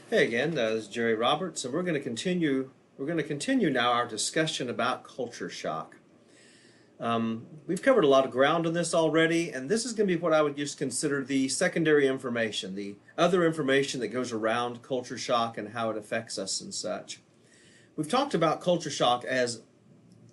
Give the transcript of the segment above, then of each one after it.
Hey again, this is Jerry Roberts, and we're going to continue. We're going to continue now our discussion about culture shock. We've covered a lot of ground on this already, and this is going to be what I would just consider the secondary information, the other information that goes around culture shock and how it affects us and such. We've talked about culture shock as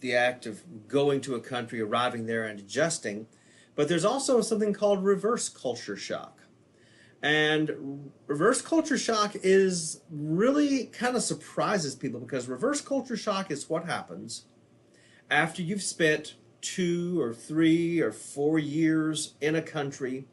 the act of going to a country, arriving there, and adjusting, but there's also something called reverse culture shock. And reverse culture shock is really kind of surprises people because reverse culture shock is what happens after you've spent 2 or 3 or 4 years in a country.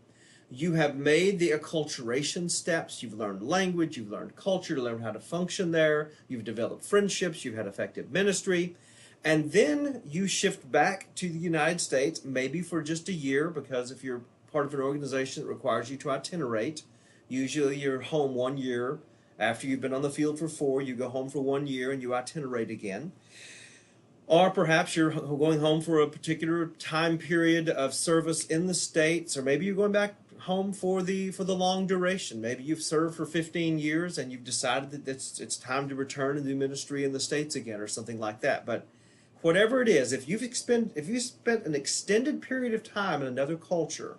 You have made the acculturation steps. You've learned language, you've learned culture, you learned how to function there, you've developed friendships, you've had effective ministry. And then you shift back to the United States, maybe for just a year, because if you're part of an organization that requires you to itinerate, usually you're home 1 year. After you've been on the field for 4, you go home for 1 year and you itinerate again. Or perhaps you're going home for a particular time period of service in the States, or maybe you're going back home for the long duration. Maybe you've served for 15 years and you've decided that it's time to return and do ministry in the States again, or something like that. But whatever it is, if you spent an extended period of time in another culture,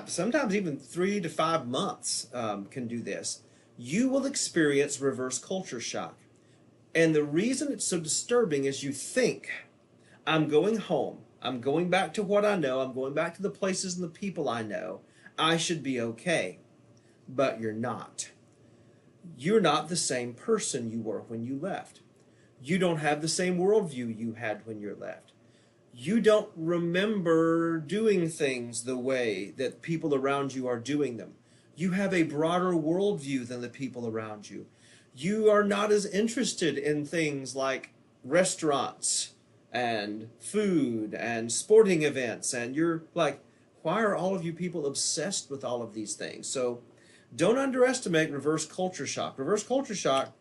sometimes even 3 to 5 months can do this, you will experience reverse culture shock. And the reason it's so disturbing is you think, I'm going home, I'm going back to what I know, I'm going back to the places and the people I know, I should be okay. But you're not. You're not the same person you were when you left. You don't have the same worldview you had when you left. You don't remember doing things the way that people around you are doing them. You have a broader worldview than the people around you. You are not as interested in things like restaurants and food and sporting events. And you're like, why are all of you people obsessed with all of these things? So don't underestimate reverse culture shock. Reverse culture shock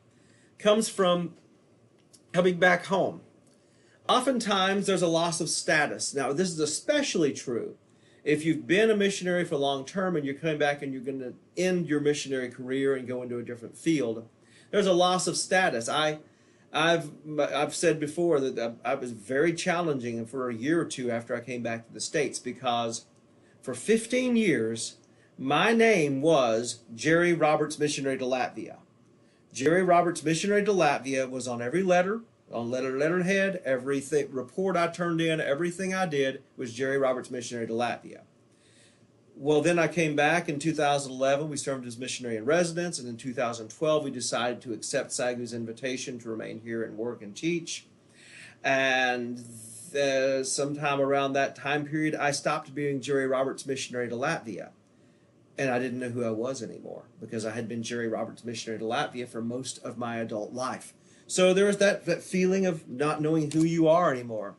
comes from coming back home. Oftentimes there's a loss of status. Now, this is especially true if you've been a missionary for long term and you're coming back and you're going to end your missionary career and go into a different field. There's a loss of status. I've said before that I was very challenging for a year or two after I came back to the States, because for 15 years my name was Jerry Roberts, missionary to Latvia. Jerry Roberts, missionary to Latvia was on every letter, on letterhead, everything, report I turned in, everything I did was Jerry Roberts, missionary to Latvia. Well, then I came back in 2011. We served as missionary in residence, and in 2012 we decided to accept SAGU's invitation to remain here and work and teach. And sometime around that time period, I stopped being Jerry Roberts, missionary to Latvia. And I didn't know who I was anymore, because I had been Jerry Roberts, missionary to Latvia for most of my adult life. So there was that feeling of not knowing who you are anymore.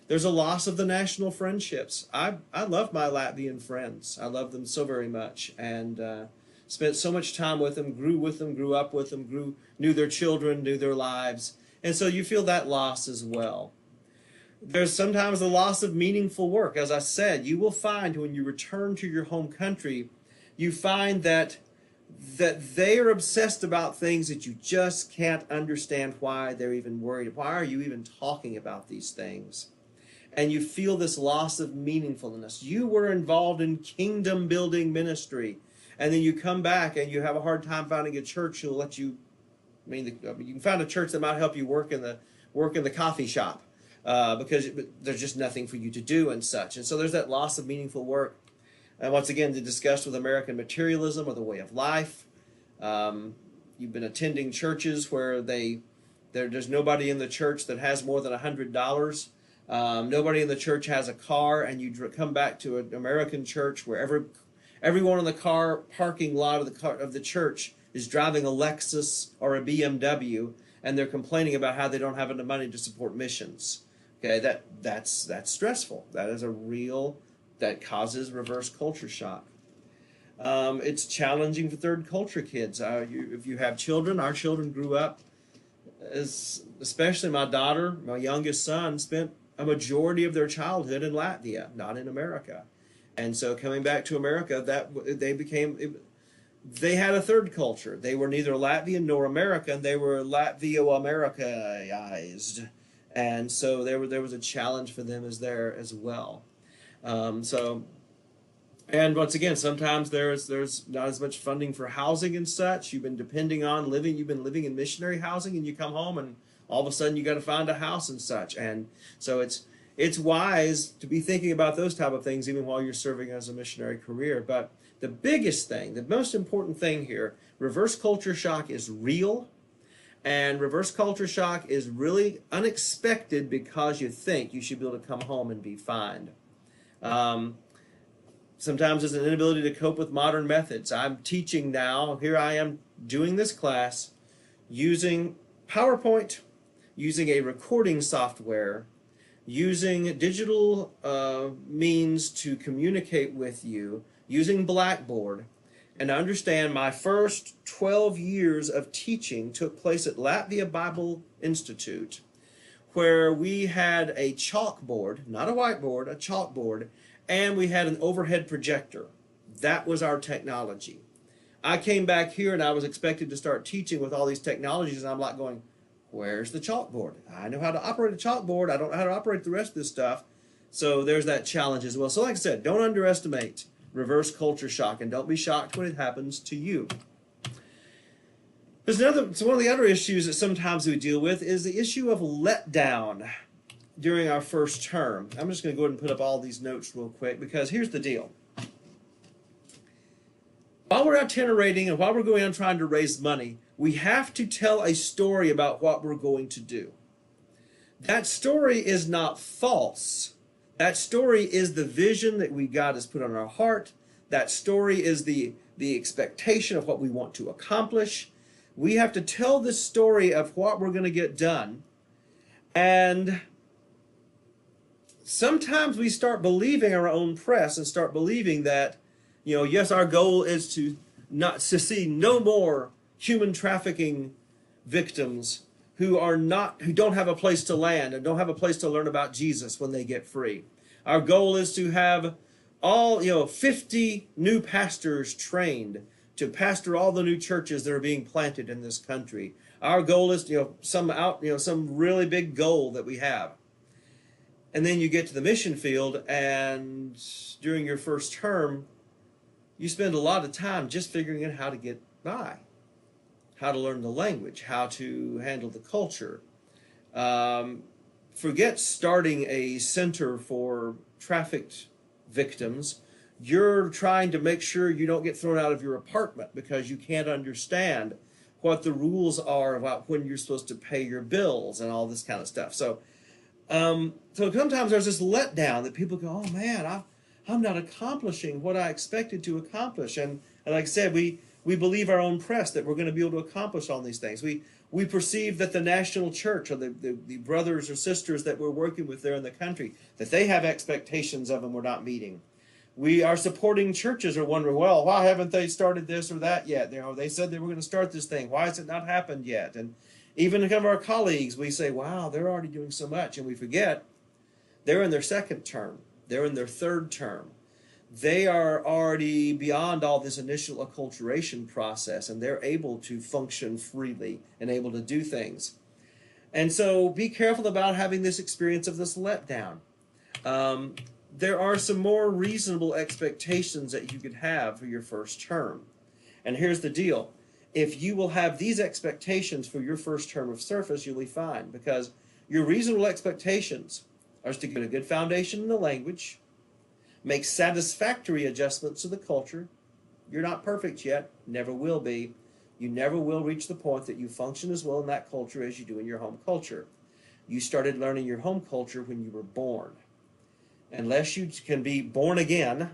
There's a loss of the national friendships. I love my Latvian friends. I love them so very much, and spent so much time with them, grew up with them, knew their children, knew their lives. And so you feel that loss as well. There's sometimes the loss of meaningful work. As I said, you will find when you return to your home country, you find that they are obsessed about things that you just can't understand why they're even worried. Why are you even talking about these things? And you feel this loss of meaningfulness. You were involved in kingdom building ministry, and then you come back and you have a hard time finding a church who'll let you. You can find a church that might help you work in the coffee shop, because there's just nothing for you to do and such. And so there's that loss of meaningful work. And once again, to discuss with American materialism or the way of life. You've been attending churches where there's nobody in the church that has more than $100. Nobody in the church has a car, and you come back to an American church where everyone in the car parking lot of the church is driving a Lexus or a BMW, and they're complaining about how they don't have enough money to support missions. Okay, that's stressful. That is that causes reverse culture shock. It's challenging for third culture kids. If you have children, our children grew up, especially my daughter, my youngest son, spent a majority of their childhood in Latvia, not in America. And so coming back to America, They had a third culture. They were neither Latvian nor American. They were Latvio-Americaized. And so there was a challenge for them as there as well. So, and once again, sometimes there's not as much funding for housing and such. You've been living in missionary housing, and you come home and all of a sudden you got to find a house and such. And so it's wise to be thinking about those type of things even while you're serving as a missionary career. But the biggest thing, the most important thing here, reverse culture shock is real. And reverse culture shock is really unexpected because you think you should be able to come home and be fine. Sometimes there's an inability to cope with modern methods. I'm teaching now. Here I am doing this class using PowerPoint, using a recording software, using digital means to communicate with you, using Blackboard. And understand my first 12 years of teaching took place at Latvia Bible Institute, where we had a chalkboard, not a whiteboard, a chalkboard, and we had an overhead projector. That was our technology. I came back here and I was expected to start teaching with all these technologies, and I'm like going, where's the chalkboard? I know how to operate a chalkboard. I don't know how to operate the rest of this stuff. So there's that challenge as well. So like I said, don't underestimate reverse culture shock, and don't be shocked when it happens to you. So one of the other issues that sometimes we deal with is the issue of letdown during our first term. I'm just going to go ahead and put up all these notes real quick, because here's the deal. While we're itinerating and while we're going on trying to raise money, we have to tell a story about what we're going to do. That story is not false. That story is the vision that God has put on our heart. That story is the expectation of what we want to accomplish. We have to tell this story of what we're going to get done. And sometimes we start believing our own press and start believing that, yes, our goal is to see no more human trafficking victims who don't have a place to land and don't have a place to learn about Jesus when they get free. Our goal is to have all 50 new pastors trained to pastor all the new churches that are being planted in this country. Our goal is some really big goal that we have. And then you get to the mission field, and during your first term, you spend a lot of time just figuring out how to get by, how to learn the language, how to handle the culture. Forget starting a center for trafficked victims. You're trying to make sure you don't get thrown out of your apartment because you can't understand what the rules are about when you're supposed to pay your bills and all this kind of stuff. So sometimes there's this letdown that people go, oh man, I'm not accomplishing what I expected to accomplish. And like I said, we believe our own press that we're going to be able to accomplish all these things. We perceive that the national church or the brothers or sisters that we're working with there in the country, that they have expectations of them we're not meeting. We are supporting churches are wondering, well, why haven't they started this or that yet? They said they were going to start this thing. Why has it not happened yet? And even some of our colleagues, we say, wow, they're already doing so much. And we forget they're in their second term. They're in their third term. They are already beyond all this initial acculturation process, and they're able to function freely and able to do things. And so be careful about having this experience of this letdown. There are some more reasonable expectations that you could have for your first term. And here's the deal. If you will have these expectations for your first term of service, you'll be fine, because your reasonable expectations are to get a good foundation in the language, make satisfactory adjustments to the culture. You're not perfect yet, never will be. You never will reach the point that you function as well in that culture as you do in your home culture. You started learning your home culture when you were born. Unless you can be born again,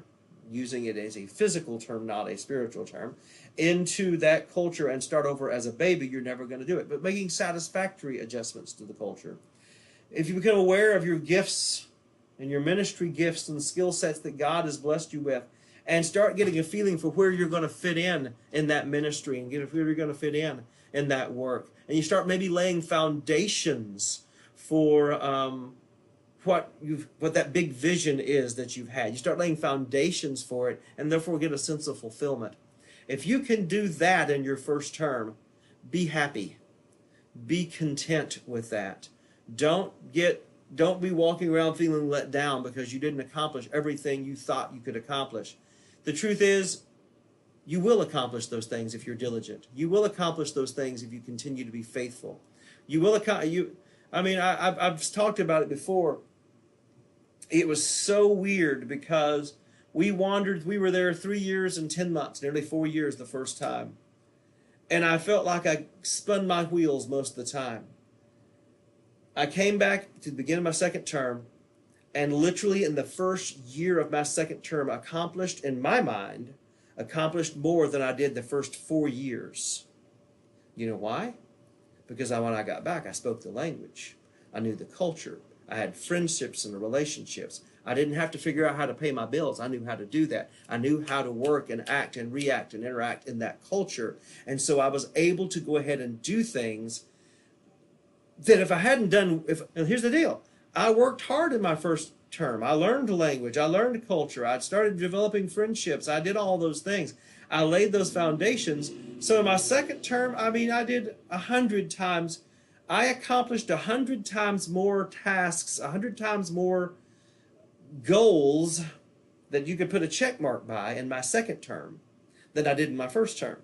using it as a physical term, not a spiritual term, into that culture and start over as a baby, you're never going to do it. But making satisfactory adjustments to the culture. If you become aware of your gifts and your ministry gifts and skill sets that God has blessed you with, and start getting a feeling for where you're going to fit in that ministry and where you're going to fit in that work. And you start maybe laying foundations for what that big vision is that you've had. You start laying foundations for it, and therefore get a sense of fulfillment. If you can do that in your first term, be happy. Be content with that. Don't be walking around feeling let down because you didn't accomplish everything you thought you could accomplish. The truth is, you will accomplish those things if you're diligent. You will accomplish those things if you continue to be faithful. You will I've talked about it before. It was so weird because we were there 3 years and 10 months, nearly 4 years the first time. And I felt like I spun my wheels most of the time. I came back to the beginning of my second term, and literally in the first year of my second term, accomplished more than I did the first 4 years. You know why? Because when I got back, I spoke the language. I knew the culture. I had friendships and relationships. I didn't have to figure out how to pay my bills. I knew how to do that. I knew how to work and act and react and interact in that culture. And so I was able to go ahead and do things that if I hadn't done, and here's the deal. I worked hard in my first term. I learned the language. I learned culture. I started developing friendships. I did all those things. I laid those foundations. So in my second term, I did 100 times. I accomplished 100 times more tasks, 100 times more goals that you could put a check mark by in my second term than I did in my first term.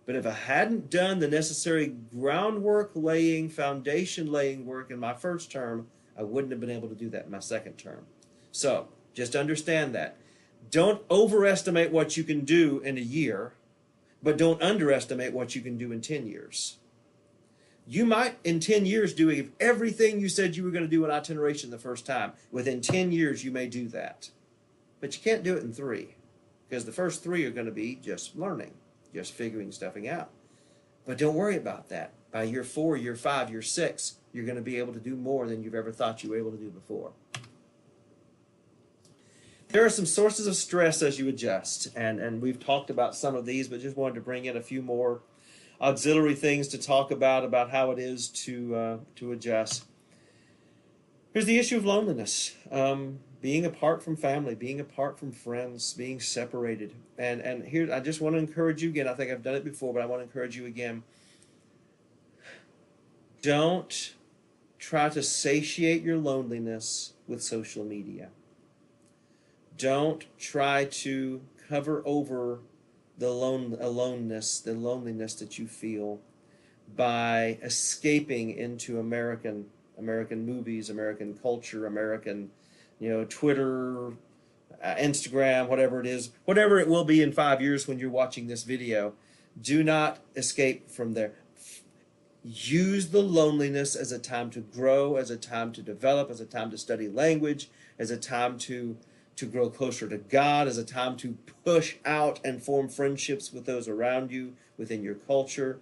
But if I hadn't done the necessary groundwork laying, foundation laying work in my first term, I wouldn't have been able to do that in my second term. So just understand that. Don't overestimate what you can do in a year, but don't underestimate what you can do in 10 years. You might, in 10 years, do everything you said you were going to do in itineration the first time. Within 10 years, you may do that. But you can't do it in 3, because the first 3 are going to be just learning, just figuring stuff out. But don't worry about that. By year 4, year 5, year 6, you're going to be able to do more than you've ever thought you were able to do before. There are some sources of stress as you adjust, and we've talked about some of these, but just wanted to bring in a few more auxiliary things to talk about how it is to adjust. Here's the issue of loneliness, being apart from family, being apart from friends, being separated. And here, I just want to encourage you again. I think I've done it before, but I want to encourage you again. Don't try to satiate your loneliness with social media. Don't try to cover over the loneliness that you feel by escaping into American movies, American culture, American, Twitter, Instagram, whatever it is, whatever it will be in 5 years when you're watching this video. Do not escape from there. Use the loneliness as a time to grow, as a time to develop, as a time to study language, as a time to grow closer to God, as a time to push out and form friendships with those around you, within your culture.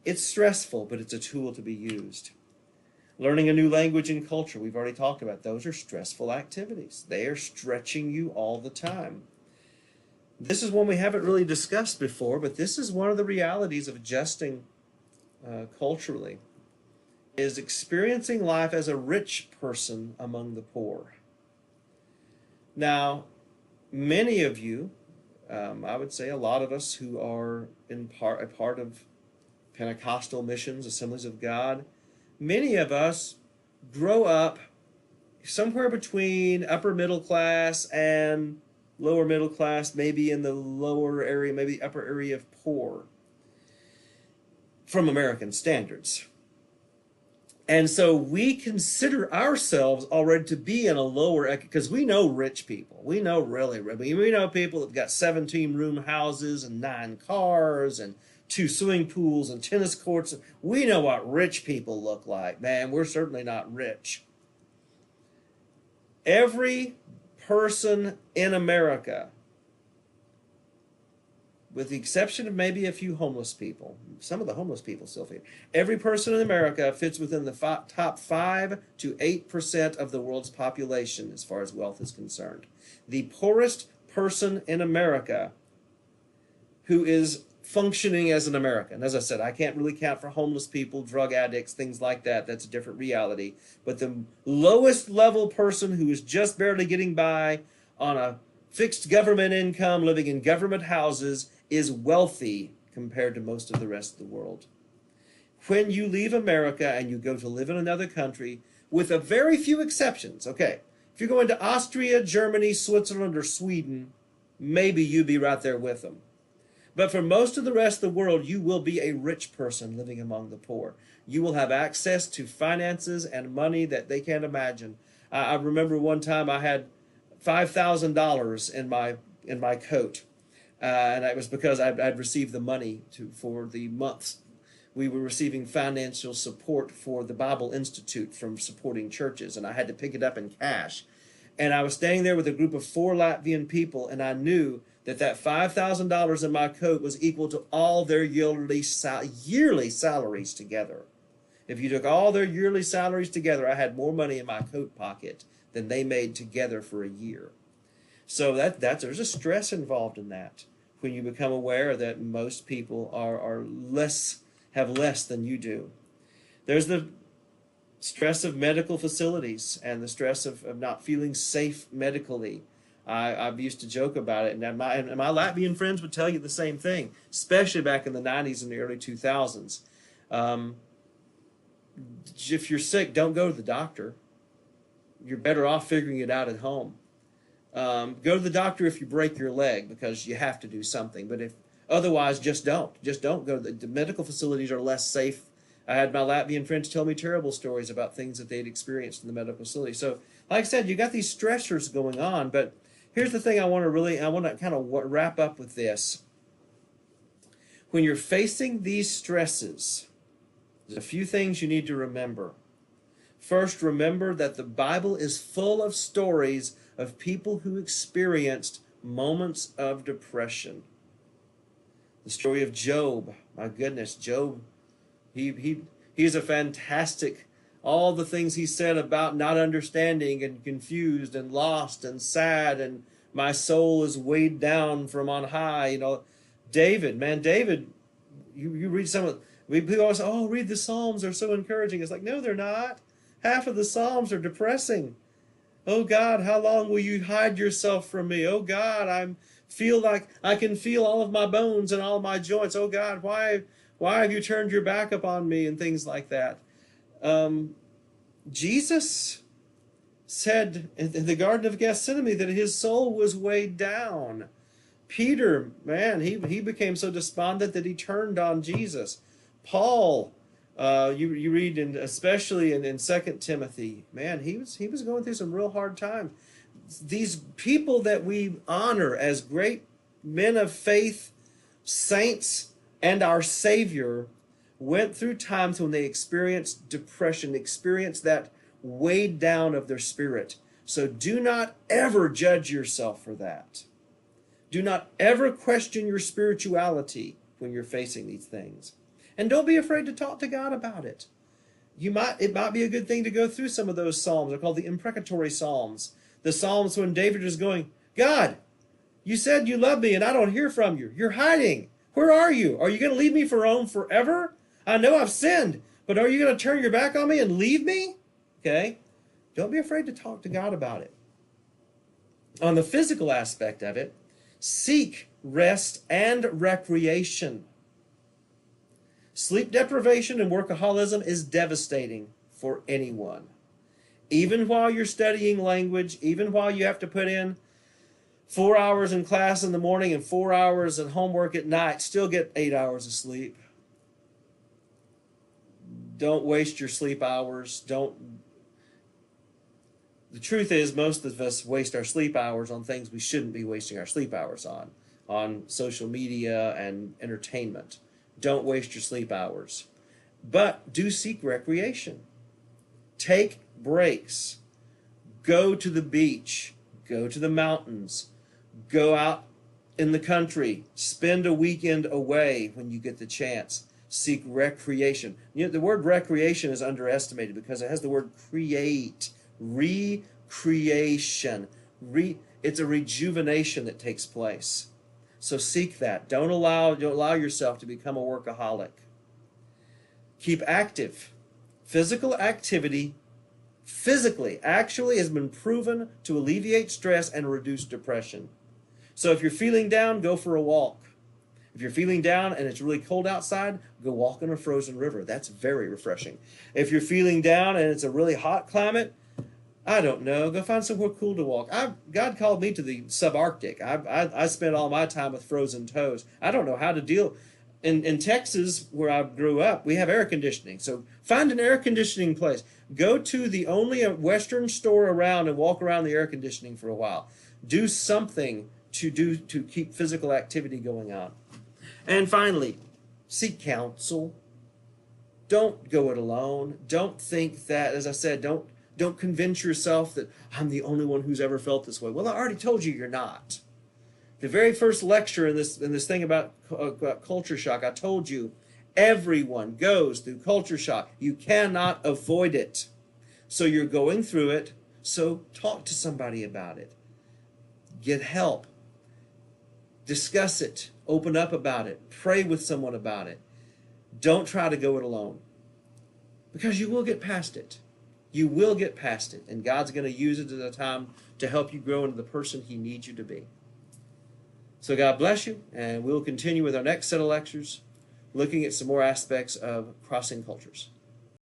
It's stressful, but it's a tool to be used. Learning a new language and culture, we've already talked about. Those are stressful activities. They are stretching you all the time. This is one we haven't really discussed before, but this is one of the realities of adjusting culturally, is experiencing life as a rich person among the poor. Now, many of you, I would say a lot of us who are a part of Pentecostal missions, Assemblies of God, many of us grow up somewhere between upper middle class and lower middle class, maybe in the lower area, maybe upper area of poor, from American standards. And so we consider ourselves already to be in a lower, because we know rich people. We know we know people that've got 17-room houses and 9 cars and 2 swimming pools and tennis courts. We know what rich people look like. Man, we're certainly not rich. Every person in America, with the exception of maybe a few homeless people, some of the homeless people still fit. Every person in America fits within the top 5 to 8% of the world's population as far as wealth is concerned. The poorest person in America who is functioning as an American. As I said, I can't really count for homeless people, drug addicts, things like that. That's a different reality. But the lowest level person who is just barely getting by on a fixed government income, living in government houses, is wealthy compared to most of the rest of the world. When you leave America and you go to live in another country, with a very few exceptions, okay, if you're going to Austria, Germany, Switzerland, or Sweden, maybe you'd be right there with them. But for most of the rest of the world, you will be a rich person living among the poor. You will have access to finances and money that they can't imagine. I remember one time I had $5,000 in my coat, and it was because I'd received the money for the months. We were receiving financial support for the Bible Institute from supporting churches, and I had to pick it up in cash. And I was staying there with a group of 4 Latvian people, and I knew that $5,000 in my coat was equal to all their yearly salaries together. If you took all their yearly salaries together, I had more money in my coat pocket than they made together for a year. So there's a stress involved in that when you become aware that most people have less than you do. There's the stress of medical facilities and the stress of not feeling safe medically. I've used to joke about it, and my Latvian friends would tell you the same thing, especially back in the 90s and the early 2000s. If you're sick, don't go to the doctor. You're better off figuring it out at home. Go to the doctor if you break your leg because you have to do something, but if otherwise, just don't. Just don't go. The medical facilities are less safe. I had my Latvian friends tell me terrible stories about things that they'd experienced in the medical facility. So, like I said, you got these stressors going on, but here's the thing I want to kind of wrap up with this. When you're facing these stresses, there's a few things you need to remember. First, remember that the Bible is full of stories of people who experienced moments of depression. The story of Job, my goodness, Job, he's a fantastic, all the things he said about not understanding and confused and lost and sad and my soul is weighed down from on high. You know, David, you read some of, people always say, oh, read the Psalms, they're so encouraging. It's like, no, they're not. Half of the Psalms are depressing. Oh God, how long will you hide yourself from me? Oh God, feel like I can feel all of my bones and all of my joints. Oh God, why have you turned your back upon me, and things like that. Jesus said in the Garden of Gethsemane that his soul was weighed down. Peter, man, he became so despondent that he turned on Jesus. Paul, you read, especially in 2 Timothy, man, he was going through some real hard times. These people that we honor as great men of faith, saints, and our Savior went through times when they experienced depression, experienced that weighed down of their spirit. So do not ever judge yourself for that. Do not ever question your spirituality when you're facing these things. And don't be afraid to talk to God about it. It might be a good thing to go through some of those psalms. They're called the imprecatory psalms. The psalms when David is going, God, you said you love me and I don't hear from you. You're hiding. Where are you? Are you going to leave me alone forever? I know I've sinned, but are you going to turn your back on me and leave me? Okay? Don't be afraid to talk to God about it. On the physical aspect of it, seek rest and recreation. Sleep deprivation and workaholism is devastating for anyone. Even while you're studying language, even while you have to put in 4 hours in class in the morning and 4 hours in homework at night, still get 8 hours of sleep. Don't waste your sleep hours. The truth is, most of us waste our sleep hours on things we shouldn't be wasting our sleep hours on social media and entertainment. Don't waste your sleep hours. But do seek recreation. Take breaks. Go to the beach. Go to the mountains. Go out in the country. Spend a weekend away when you get the chance. Seek recreation. You know, the word recreation is underestimated because it has the word create. Recreation. It's a rejuvenation that takes place. So seek that. Don't allow yourself to become a workaholic. Keep active. Physical activity physically actually has been proven to alleviate stress and reduce depression. So if you're feeling down, go for a walk. If you're feeling down and it's really cold outside, go walk in a frozen river. That's very refreshing. If you're feeling down and it's a really hot climate, I don't know, go find somewhere cool to walk. God called me to the subarctic. I spent all my time with frozen toes. I don't know how to deal. In Texas, where I grew up, we have air conditioning. So find an air conditioning place. Go to the only Western store around and walk around the air conditioning for a while. Do something to keep physical activity going on. And finally, seek counsel. Don't go it alone. Don't think that, as I said, don't convince yourself that I'm the only one who's ever felt this way. Well, I already told you you're not. The very first lecture in this thing about culture shock, I told you everyone goes through culture shock. You cannot avoid it. So you're going through it, so talk to somebody about it. Get help. Discuss it. Open up about it. Pray with someone about it. Don't try to go it alone. Because you will get past it. You will get past it. And God's going to use it as a time to help you grow into the person He needs you to be. So God bless you. And we'll continue with our next set of lectures, looking at some more aspects of crossing cultures.